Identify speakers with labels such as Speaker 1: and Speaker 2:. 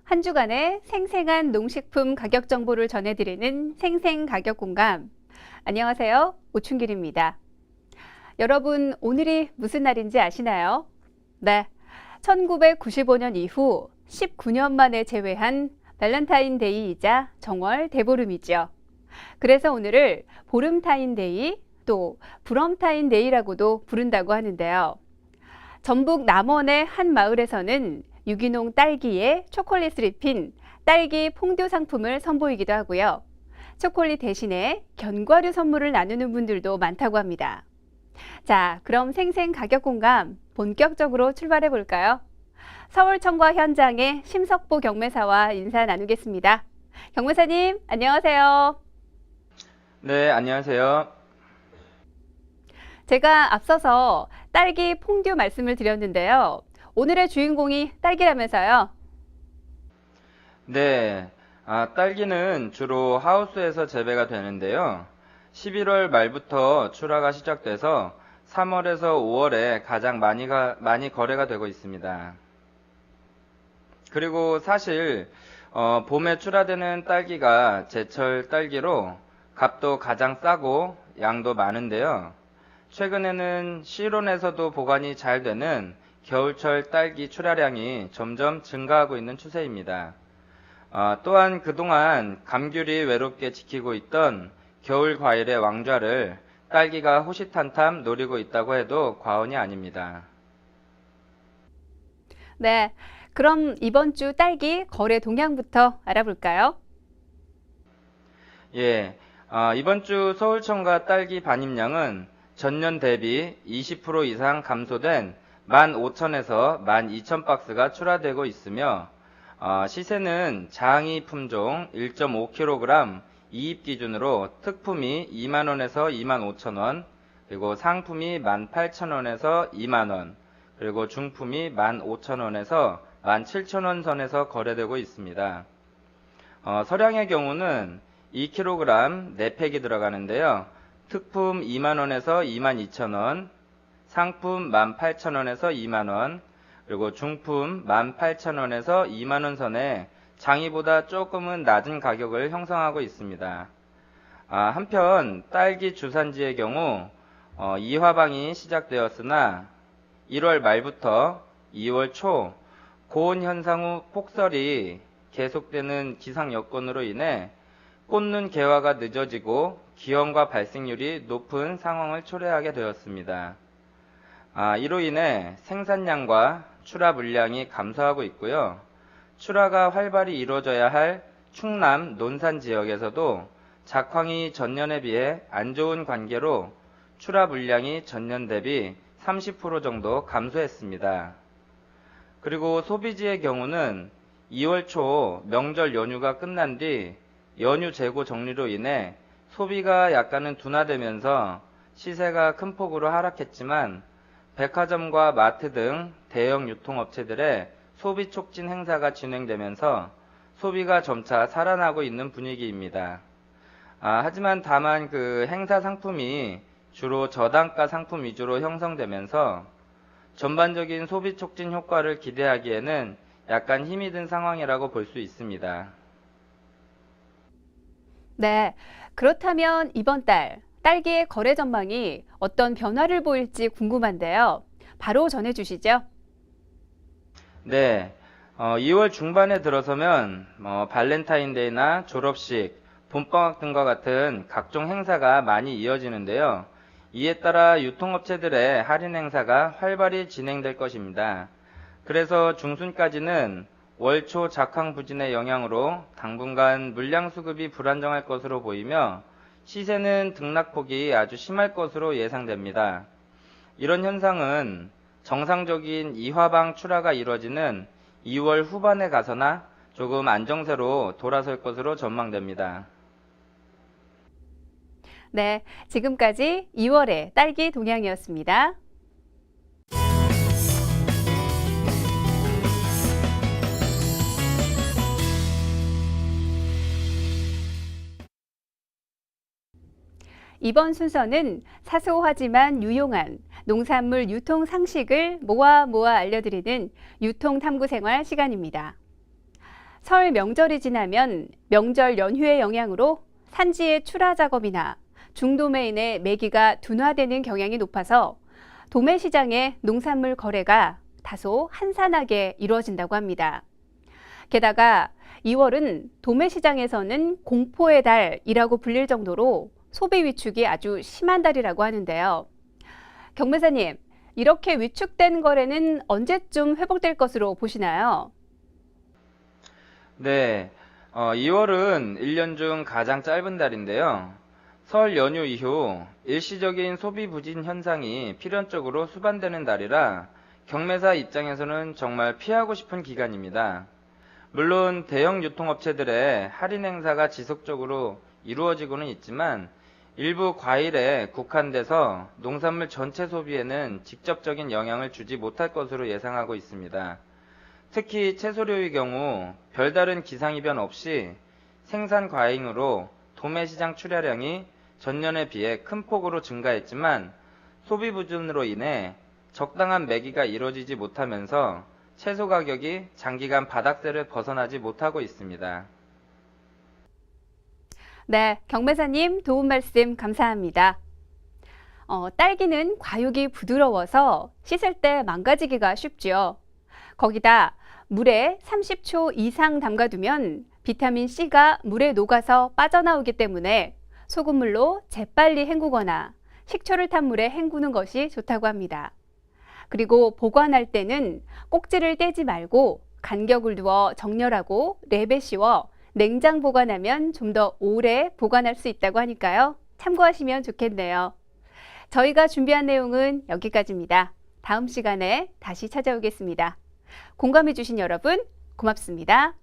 Speaker 1: 한 주간의 생생한 농식품 가격 정보를 전해드리는 생생가격공감. 안녕하세요. 오춘길입니다. 여러분, 오늘이 무슨 날인지 아시나요? 네, 1995년 이후 19년 만에 재회한 발렌타인데이이자 정월 대보름이죠. 그래서 오늘을 보름타인데이, 또 브럼타인데이라고도 부른다고 하는데요. 전북 남원의 한 마을에서는 유기농 딸기에 초콜릿을 입힌 딸기 퐁듀 상품을 선보이기도 하고요. 초콜릿 대신에 견과류 선물을 나누는 분들도 많다고 합니다. 자, 그럼 생생가격공감 본격적으로 출발해 볼까요? 서울청과 현장의 심석보 경매사와 인사 나누겠습니다. 경매사님, 안녕하세요.
Speaker 2: 네, 안녕하세요.
Speaker 1: 제가 앞서서 딸기 퐁듀 말씀을 드렸는데요. 오늘의 주인공이 딸기라면서요.
Speaker 2: 네, 딸기는 주로 하우스에서 재배가 되는데요. 11월 말부터 출하가 시작돼서 3월에서 5월에 가장 많이 거래가 되고 있습니다. 그리고 사실 봄에 출하되는 딸기가 제철 딸기로 값도 가장 싸고 양도 많은데요. 최근에는 실온에서도 보관이 잘 되는 겨울철 딸기 출하량이 점점 증가하고 있는 추세입니다. 또한 그동안 감귤이 외롭게 지키고 있던 겨울 과일의 왕좌를 딸기가 호시탐탐 노리고 있다고 해도 과언이 아닙니다.
Speaker 1: 네, 그럼 이번 주 딸기 거래 동향부터 알아볼까요?
Speaker 2: 예, 이번 주 서울청과 딸기 반입량은 전년 대비 20% 이상 감소된 15,000에서 12,000박스가 출하되고 있으며 시세는 장이 품종 1.5kg 이입 기준으로 특품이 2만원에서 25,000원, 그리고 상품이 18,000원에서 2만원, 그리고 중품이 15,000원에서 17,000원 선에서 거래되고 있습니다. 서량의 경우는 2kg 4팩이 들어가는데요. 특품 2만원에서 22,000원, 상품 18,000원에서 2만원, 그리고 중품 18,000원에서 2만원 선에 장이보다 조금은 낮은 가격을 형성하고 있습니다. 한편 딸기 주산지의 경우 이화방이 시작되었으나 1월 말부터 2월 초 고온 현상 후 폭설이 계속되는 기상 여건으로 인해 꽃눈 개화가 늦어지고 기형과 발생률이 높은 상황을 초래하게 되었습니다. 이로 인해 생산량과 출하 물량이 감소하고 있고요. 출하가 활발히 이루어져야 할 충남 논산 지역에서도 작황이 전년에 비해 안 좋은 관계로 출하 물량이 전년 대비 30% 정도 감소했습니다. 그리고 소비지의 경우는 2월 초 명절 연휴가 끝난 뒤 연휴 재고 정리로 인해 소비가 약간은 둔화되면서 시세가 큰 폭으로 하락했지만 백화점과 마트 등 대형 유통업체들의 소비 촉진 행사가 진행되면서 소비가 점차 살아나고 있는 분위기입니다. 하지만 다만 그 행사 상품이 주로 저단가 상품 위주로 형성되면서 전반적인 소비 촉진 효과를 기대하기에는 약간 힘이 든 상황이라고 볼 수 있습니다.
Speaker 1: 네, 그렇다면 이번 달 딸기의 거래 전망이 어떤 변화를 보일지 궁금한데요. 바로 전해주시죠.
Speaker 2: 네, 2월 중반에 들어서면 발렌타인데이나 졸업식, 봄방학 등과 같은 각종 행사가 많이 이어지는데요. 이에 따라 유통업체들의 할인 행사가 활발히 진행될 것입니다. 그래서 중순까지는 월초 작황 부진의 영향으로 당분간 물량 수급이 불안정할 것으로 보이며 시세는 등락폭이 아주 심할 것으로 예상됩니다. 이런 현상은 정상적인 이화방 출하가 이루어지는 2월 후반에 가서나 조금 안정세로 돌아설 것으로 전망됩니다.
Speaker 1: 네, 지금까지 2월의 딸기 동향이었습니다. 이번 순서는 사소하지만 유용한 농산물 유통 상식을 모아 알려드리는 유통탐구생활 시간입니다. 설 명절이 지나면 명절 연휴의 영향으로 산지의 출하 작업이나 중도매인의 매기가 둔화되는 경향이 높아서 도매시장의 농산물 거래가 다소 한산하게 이루어진다고 합니다. 게다가 2월은 도매시장에서는 공포의 달이라고 불릴 정도로 소비 위축이 아주 심한 달이라고 하는데요. 경매사님, 이렇게 위축된 거래는 언제쯤 회복될 것으로 보시나요?
Speaker 2: 네, 2월은 1년 중 가장 짧은 달인데요. 설 연휴 이후 일시적인 소비 부진 현상이 필연적으로 수반되는 달이라 경매사 입장에서는 정말 피하고 싶은 기간입니다. 물론 대형 유통업체들의 할인 행사가 지속적으로 이루어지고는 있지만 일부 과일에 국한돼서 농산물 전체 소비에는 직접적인 영향을 주지 못할 것으로 예상하고 있습니다. 특히 채소류의 경우 별다른 기상이변 없이 생산 과잉으로 도매시장 출하량이 전년에 비해 큰 폭으로 증가했지만 소비 부진으로 인해 적당한 매기가 이루어지지 못하면서 채소 가격이 장기간 바닥세를 벗어나지 못하고 있습니다.
Speaker 1: 네, 경매사님 도움 말씀 감사합니다. 딸기는 과육이 부드러워서 씻을 때 망가지기가 쉽죠. 거기다 물에 30초 이상 담가두면 비타민 C가 물에 녹아서 빠져나오기 때문에 소금물로 재빨리 헹구거나 식초를 탄 물에 헹구는 것이 좋다고 합니다. 그리고 보관할 때는 꼭지를 떼지 말고 간격을 두어 정렬하고 랩에 씌워 냉장 보관하면 좀 더 오래 보관할 수 있다고 하니까요. 참고하시면 좋겠네요. 저희가 준비한 내용은 여기까지입니다. 다음 시간에 다시 찾아오겠습니다. 공감해주신 여러분 고맙습니다.